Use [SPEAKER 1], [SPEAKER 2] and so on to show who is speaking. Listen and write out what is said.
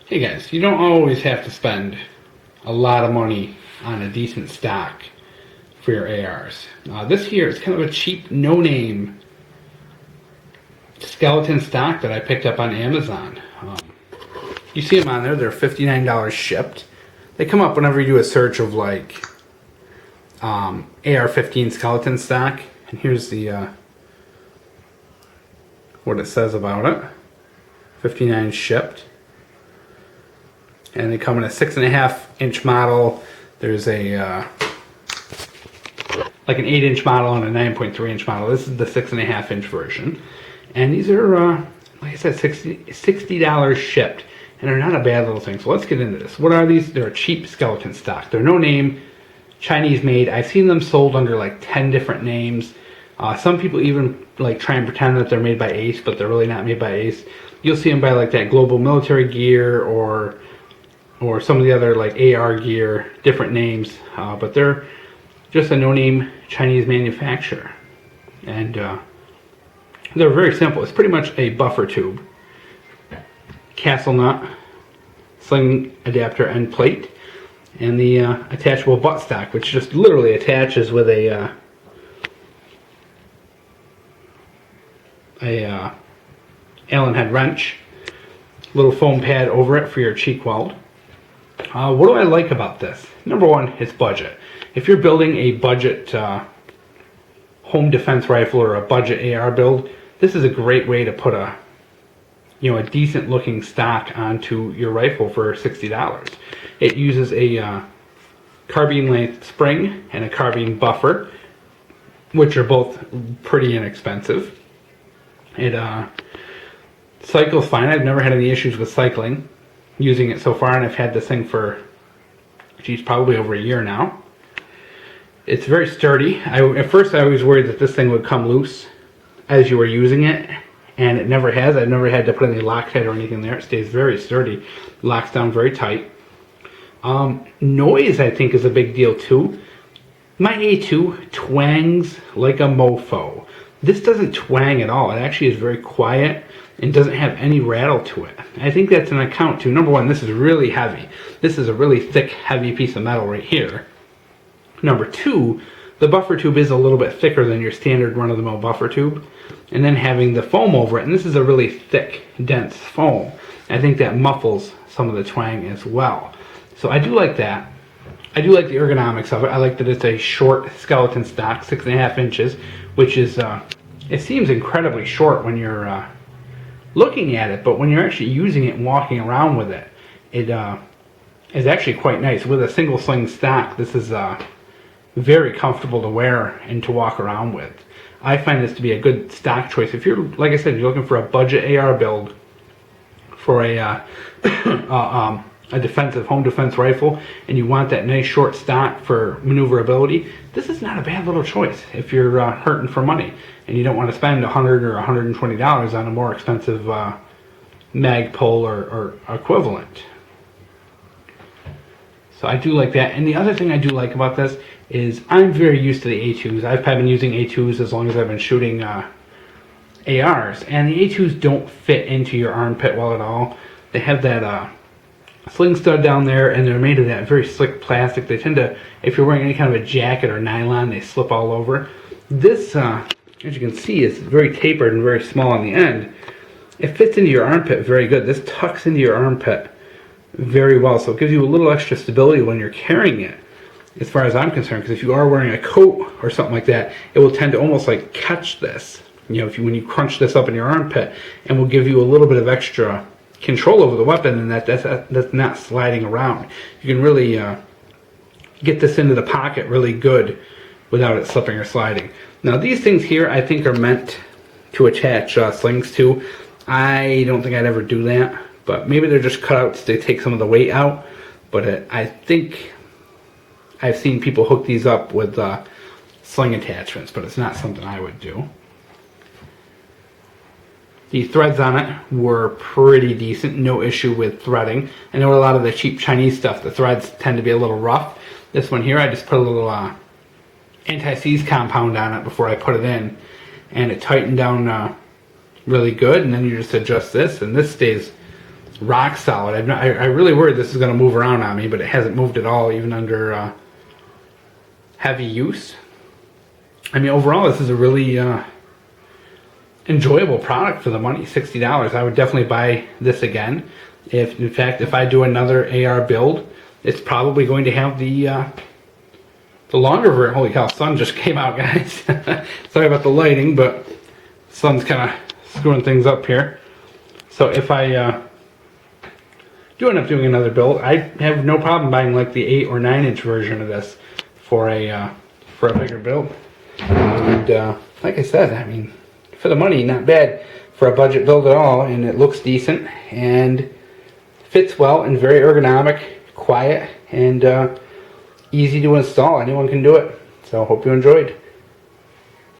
[SPEAKER 1] Hey guys, you don't always have to spend a lot of money on a decent stock for your ARs. This here is kind of a cheap, no-name skeleton stock that I picked up on Amazon. You see them on there, they're $59 shipped. They come up whenever you do a search of like AR15 skeleton stock. And here's the what it says about it. 59 shipped. And they come in a 6.5-inch model. There's a like an 8-inch model and a 9.3-inch model. This is the 6.5-inch version. And these are, like I said, $60 shipped. And they're not a bad little thing. So let's get into this. What are these? They're a cheap skeleton stock. They're no name, Chinese made. I've seen them sold under like 10 different names. Some people even like try and pretend that they're made by Ace, but they're really not made by Ace. You'll see them by like that Global Military Gear or some of the other like AR gear, different names, but they're just a no-name Chinese manufacturer. And they're very simple. It's pretty much a buffer tube, castle nut, sling adapter end plate, and the attachable buttstock, which just literally attaches with a Allen head wrench, little foam pad over it for your cheek weld. What do I like about this? Number one, it's budget. If you're building a budget home defense rifle or a budget AR build, this is a great way to put a decent looking stock onto your rifle for $60. It uses a carbine length spring and a carbine buffer, which are both pretty inexpensive. It cycles fine. I've never had any issues with cycling using it so far, and I've had this thing for, geez, probably over a year now. It's very sturdy. At first I was worried that this thing would come loose as you were using it, and it never has. I've never had to put any Loctite or anything there. It stays very sturdy, locks down very tight. Noise, I think, is a big deal too. My A2 twangs like a mofo. This doesn't twang at all. It actually is very quiet and doesn't have any rattle to it. I think that's an account to, number one, this is really heavy. This is a really thick, heavy piece of metal right here. Number two, the buffer tube is a little bit thicker than your standard run-of-the-mill buffer tube. And then having the foam over it, and this is a really thick, dense foam. I think that muffles some of the twang as well. So I do like that. I do like the ergonomics of it. I like that it's a short skeleton stock, 6.5 inches, which is, it seems incredibly short when you're looking at it, but when you're actually using it and walking around with it, it is actually quite nice. With a single sling stock, this is very comfortable to wear and to walk around with. I find this to be a good stock choice. If you're, like I said, you're looking for a budget AR build for a defensive home defense rifle, and you want that nice short stock for maneuverability, this is not a bad little choice if you're hurting for money and you don't want to spend $100 or $120 on a more expensive Magpul or equivalent. So I do like that. And the other thing I do like about this is I'm very used to the A2s. I've been using A2s as long as I've been shooting ARs, and the A2s don't fit into your armpit well at all. They have that sling stud down there, and they're made of that very slick plastic. They tend to, if you're wearing any kind of a jacket or nylon, they slip all over. This, as you can see, is very tapered and very small on the end. It fits into your armpit very good. This tucks into your armpit very well, so it gives you a little extra stability when you're carrying it, as far as I'm concerned, because if you are wearing a coat or something like that, it will tend to almost like catch this, when you crunch this up in your armpit, and will give you a little bit of extra control over the weapon, and that's not sliding around. You can really get this into the pocket really good without it slipping or sliding. Now these things here I think are meant to attach slings to. I don't think I'd ever do that, but maybe they're just cutouts to take some of the weight out. But I think I've seen people hook these up with sling attachments, but it's not something I would do. The threads on it were pretty decent, no issue with threading. I know a lot of the cheap Chinese stuff, the threads tend to be a little rough. This one here, I just put a little anti-seize compound on it before I put it in, and it tightened down really good, and then you just adjust this, and this stays rock solid. I really worried this is going to move around on me, but it hasn't moved at all, even under heavy use. I mean, overall, this is a really enjoyable product for the money, $60. I would definitely buy this again. In fact, if I do another AR build, it's probably going to have the longer version. Holy cow, sun just came out, guys. Sorry about the lighting, but sun's kind of screwing things up here. So if I do end up doing another build, I have no problem buying like the 8 or 9 inch version of this for a bigger build. And like I said, I mean, for the money, not bad for a budget build at all, and it looks decent and fits well and very ergonomic, quiet, and easy to install. Anyone can do it. So hope you enjoyed.